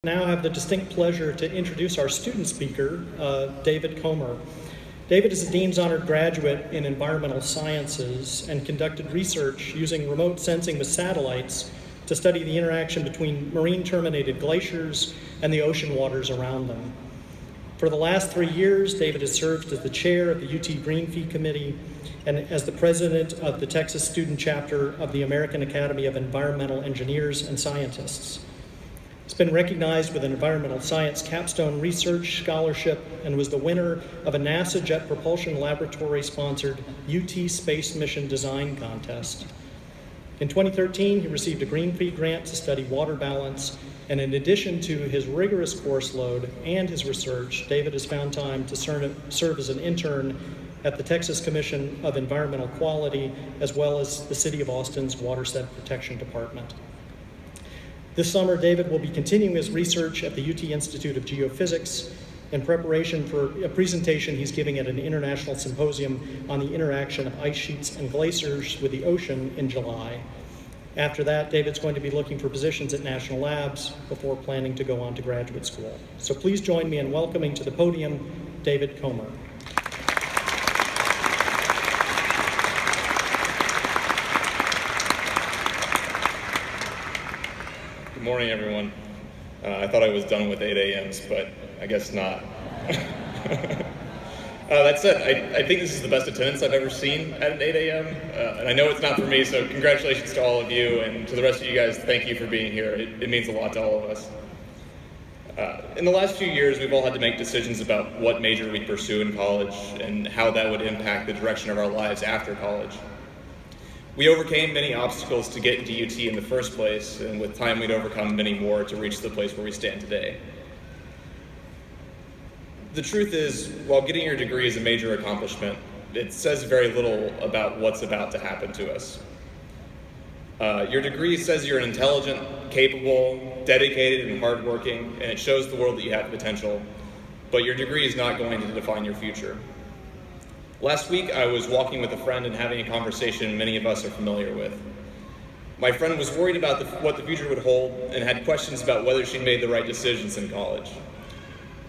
Now have the distinct pleasure to introduce our student speaker, David Comer. David is a Dean's Honored graduate in environmental sciences and conducted research using remote sensing with satellites to study the interaction between marine terminated glaciers and the ocean waters around them. For the last 3 years, David has served as the chair of the UT Green Fee Committee and as the president of the Texas student chapter of the American Academy of Environmental Engineers and Scientists. He's been recognized with an environmental science capstone research scholarship and was the winner of a NASA Jet Propulsion Laboratory-sponsored UT Space Mission Design Contest. In 2013, he received a Green Fee grant to study water balance, and in addition to his rigorous course load and his research, David has found time to serve as an intern at the Texas Commission of Environmental Quality, as well as the City of Austin's Watershed Protection Department. This summer, David will be continuing his research at the UT Institute of Geophysics in preparation for a presentation he's giving at an international symposium on the interaction of ice sheets and glaciers with the ocean in July. After that, David's going to be looking for positions at national labs before planning to go on to graduate school. So please join me in welcoming to the podium, David Comer. Good morning, everyone. I thought I was done with 8 a.m.s, but I guess not. That said, I think this is the best attendance I've ever seen at an 8 a.m., and I know it's not for me, so congratulations to all of you, and to the rest of you guys, thank you for being here. It means a lot to all of us. In the last few years, we've all had to make decisions about what major we pursue in college and how that would impact the direction of our lives after college. We overcame many obstacles to get into UT in the first place, and with time we'd overcome many more to reach the place where we stand today. The truth is, while getting your degree is a major accomplishment, it says very little about what's about to happen to us. Your degree says you're intelligent, capable, dedicated, and hardworking, and it shows the world that you have potential, but your degree is not going to define your future. Last week, I was walking with a friend and having a conversation many of us are familiar with. My friend was worried about what the future would hold and had questions about whether she made the right decisions in college.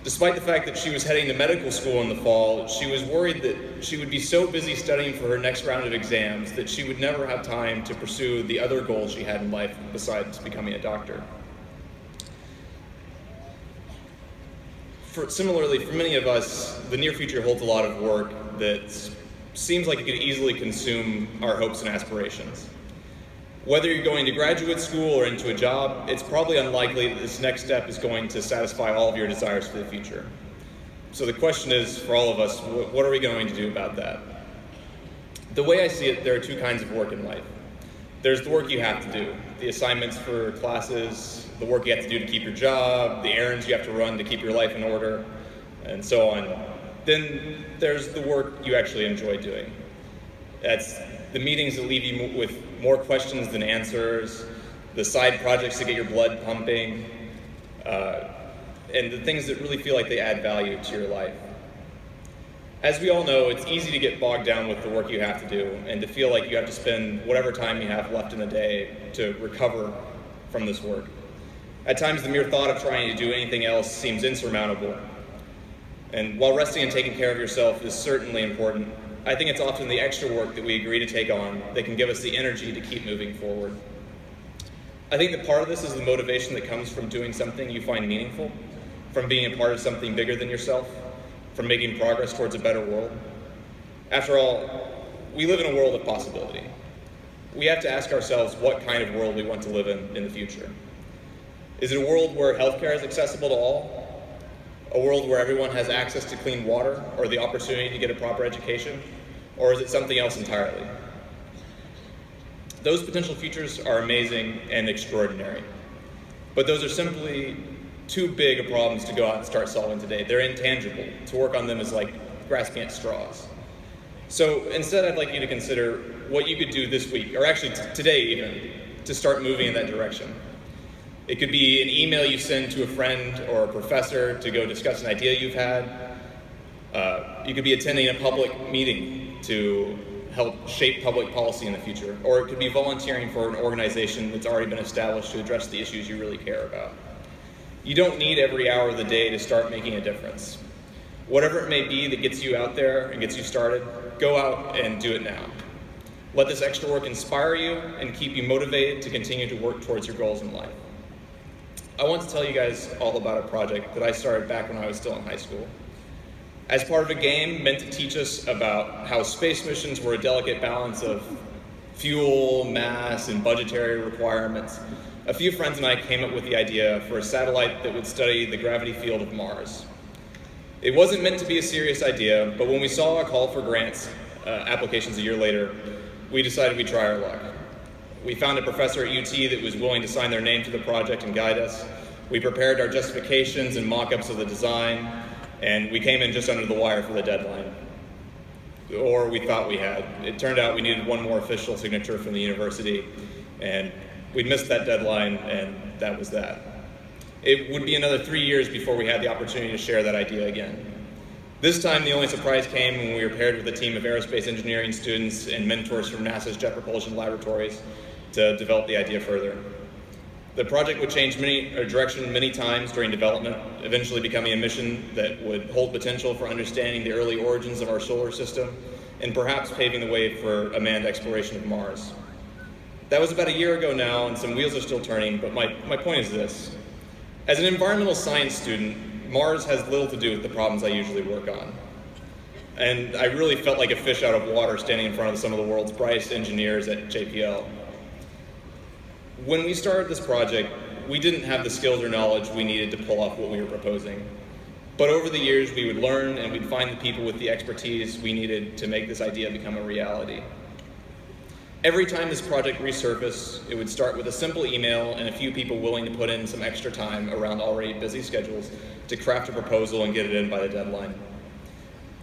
Despite the fact that she was heading to medical school in the fall, she was worried that she would be so busy studying for her next round of exams that she would never have time to pursue the other goals she had in life besides becoming a doctor. Similarly, for many of us, the near future holds a lot of work that seems like it could easily consume our hopes and aspirations. Whether you're going to graduate school or into a job, it's probably unlikely that this next step is going to satisfy all of your desires for the future. So the question is, for all of us, what are we going to do about that? The way I see it, there are two kinds of work in life. There's the work you have to do, the assignments for classes, the work you have to do to keep your job, the errands you have to run to keep your life in order, and so on. Then there's the work you actually enjoy doing. That's the meetings that leave you with more questions than answers, the side projects that get your blood pumping, and the things that really feel like they add value to your life. As we all know, it's easy to get bogged down with the work you have to do and to feel like you have to spend whatever time you have left in the day to recover from this work. At times, the mere thought of trying to do anything else seems insurmountable. And while resting and taking care of yourself is certainly important, I think it's often the extra work that we agree to take on that can give us the energy to keep moving forward. I think that part of this is the motivation that comes from doing something you find meaningful, from being a part of something bigger than yourself, from making progress towards a better world. After all, we live in a world of possibility. We have to ask ourselves what kind of world we want to live in the future. Is it a world where healthcare is accessible to all? A world where everyone has access to clean water or the opportunity to get a proper education? Or is it something else entirely? Those potential futures are amazing and extraordinary, but those are simply too big of problems to go out and start solving today. They're intangible. To work on them is like grasping at straws. So instead, I'd like you to consider what you could do this week, or actually today even, to start moving in that direction. It could be an email you send to a friend or a professor to go discuss an idea you've had. You could be attending a public meeting to help shape public policy in the future. Or it could be volunteering for an organization that's already been established to address the issues you really care about. You don't need every hour of the day to start making a difference. Whatever it may be that gets you out there and gets you started, go out and do it now. Let this extra work inspire you and keep you motivated to continue to work towards your goals in life. I want to tell you guys all about a project that I started back when I was still in high school. As part of a game meant to teach us about how space missions were a delicate balance of fuel, mass, and budgetary requirements, a few friends and I came up with the idea for a satellite that would study the gravity field of Mars. It wasn't meant to be a serious idea, but when we saw a call for grants applications a year later, we decided we'd try our luck. We found a professor at UT that was willing to sign their name to the project and guide us. We prepared our justifications and mock-ups of the design, and we came in just under the wire for the deadline. Or we thought we had. It turned out we needed one more official signature from the university, and we'd missed that deadline, and that was that. It would be another 3 years before we had the opportunity to share that idea again. This time, the only surprise came when we were paired with a team of aerospace engineering students and mentors from NASA's Jet Propulsion Laboratories to develop the idea further. The project would change direction many times during development, eventually becoming a mission that would hold potential for understanding the early origins of our solar system and perhaps paving the way for a manned exploration of Mars. That was about a year ago now, and some wheels are still turning, but my point is this. As an environmental science student, Mars has little to do with the problems I usually work on. And I really felt like a fish out of water standing in front of some of the world's brightest engineers at JPL. When we started this project, we didn't have the skills or knowledge we needed to pull off what we were proposing. But over the years, we would learn and we'd find the people with the expertise we needed to make this idea become a reality. Every time this project resurfaced, it would start with a simple email and a few people willing to put in some extra time around already busy schedules to craft a proposal and get it in by the deadline.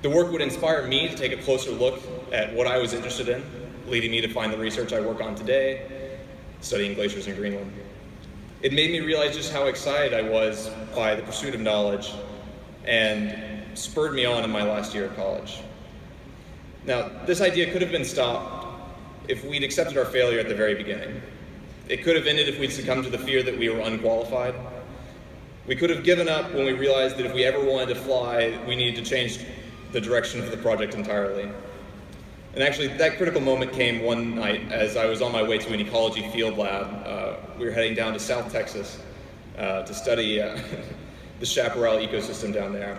The work would inspire me to take a closer look at what I was interested in, leading me to find the research I work on today, studying glaciers in Greenland. It made me realize just how excited I was by the pursuit of knowledge and spurred me on in my last year of college. Now, this idea could have been stopped if we'd accepted our failure at the very beginning. It could have ended if we'd succumbed to the fear that we were unqualified. We could have given up when we realized that if we ever wanted to fly, we needed to change the direction of the project entirely. And actually, that critical moment came one night as I was on my way to an ecology field lab. We were heading down to South Texas to study the chaparral ecosystem down there.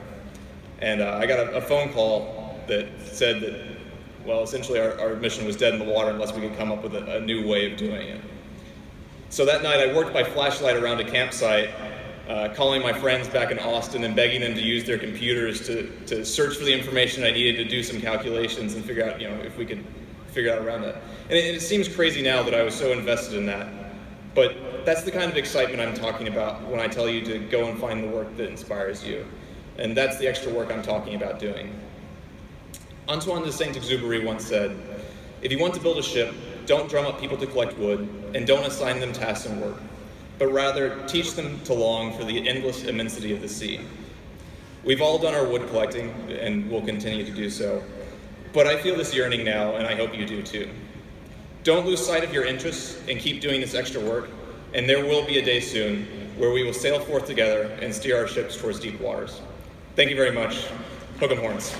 And I got a phone call that said that, well, essentially our mission was dead in the water unless we could come up with a new way of doing it. So that night I worked by flashlight around a campsite, calling my friends back in Austin and begging them to use their computers to search for the information I needed to do some calculations and figure out, if we could figure out around that. And it seems crazy now that I was so invested in that, but that's the kind of excitement I'm talking about when I tell you to go and find the work that inspires you. And that's the extra work I'm talking about doing. Antoine de Saint-Exupéry once said, "If you want to build a ship, don't drum up people to collect wood, and don't assign them tasks and work, but rather teach them to long for the endless immensity of the sea." We've all done our wood collecting, and we'll continue to do so, but I feel this yearning now, and I hope you do too. Don't lose sight of your interests, and keep doing this extra work, and there will be a day soon where we will sail forth together and steer our ships towards deep waters. Thank you very much. Hook 'em horns.